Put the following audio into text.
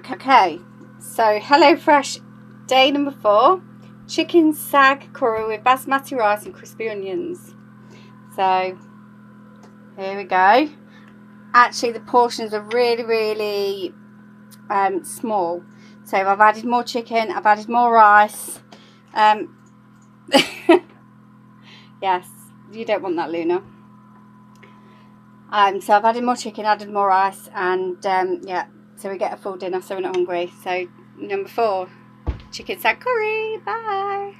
Okay, so HelloFresh day number 4, chicken sag curry with basmati rice and crispy onions. So here we go. Actually, the portions are really small. So I've added more chicken, I've added more rice. Yes, you don't want that, Luna. So I've added more chicken, added more rice, and yeah, so we get a full dinner so we're not hungry. So number 4, chicken sag curry. Bye.